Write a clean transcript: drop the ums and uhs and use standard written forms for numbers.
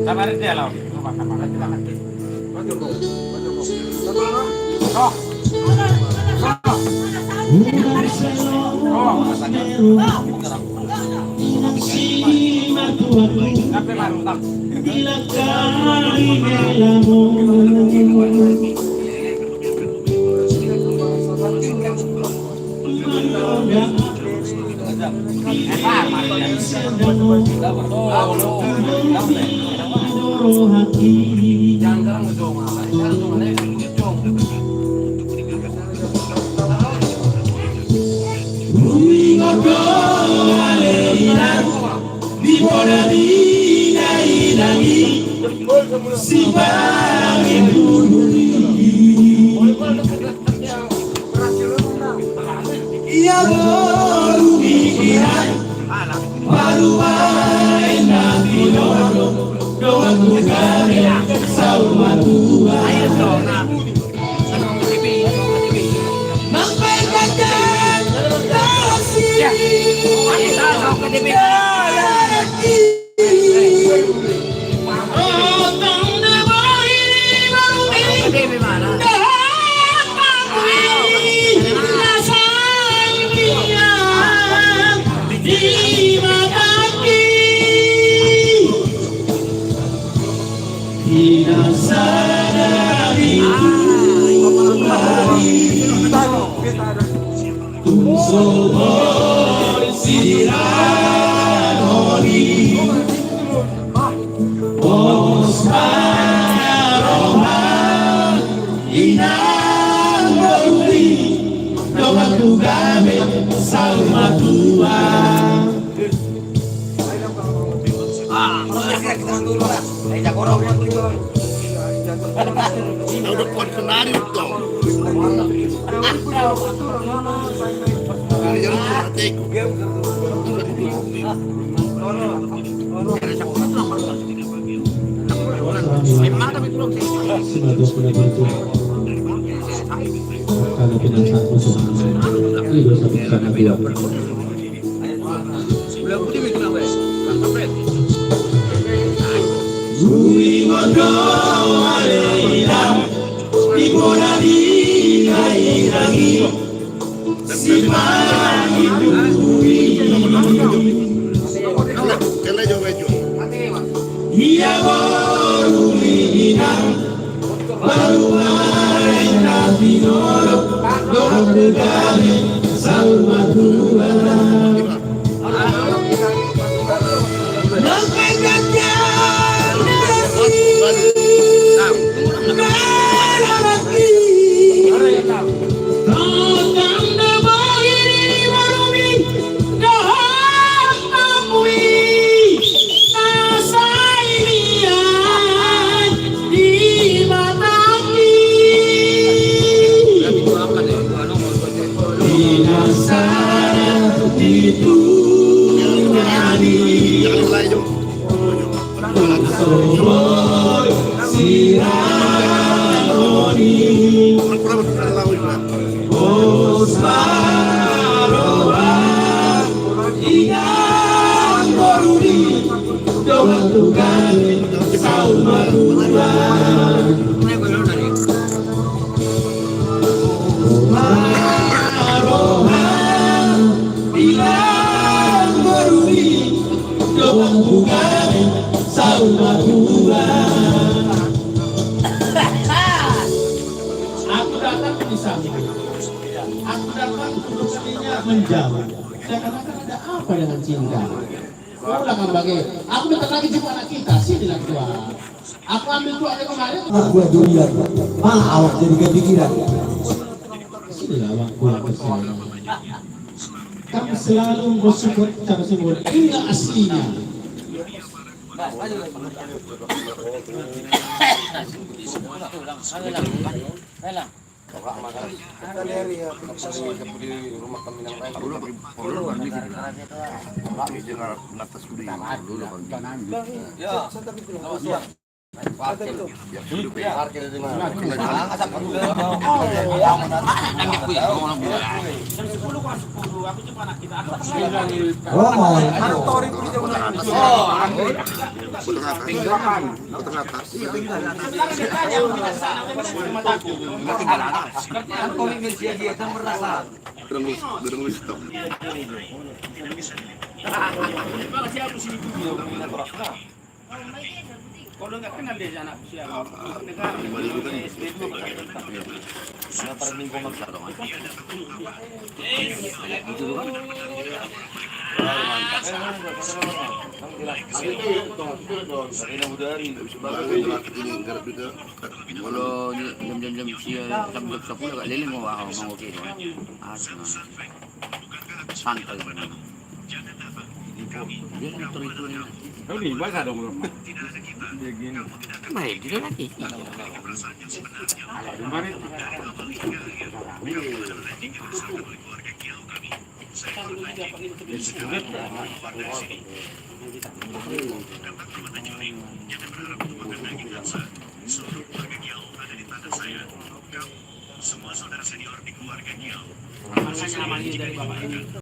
Sabar dia lah. Menjawab. Saya katakan ada apa dengan cinta? Pulang abang, aku minta lagi jumpa anak kita, sinilah tua. Aku ambil tua dari kemarin. Aku durian, malah awak jadi kepikiran. Sinilah awak pulang ke sana. Kamu selalu bersyukur cara sembunyi. Inilah aslinya. rumah kami yang lain dulu kami dengar atas kudi dulu ya parkir di mana Potong atas. Sebenarnya kita yang tidak sana, memang mataku. Kan kau ingin dia kan merasa. Gerung stop. Kalau nggak kenal dia anak siapa? Negara. Kenapa minggu maksa dong? Kalau jam-jam siang jam 10 agak lilin mau oke doang. Santai. Dia kan itu nih. Oh ini bahasa dong rumah. Baik, dia lagi. Kemarin Makanya namanya dari bapak ini.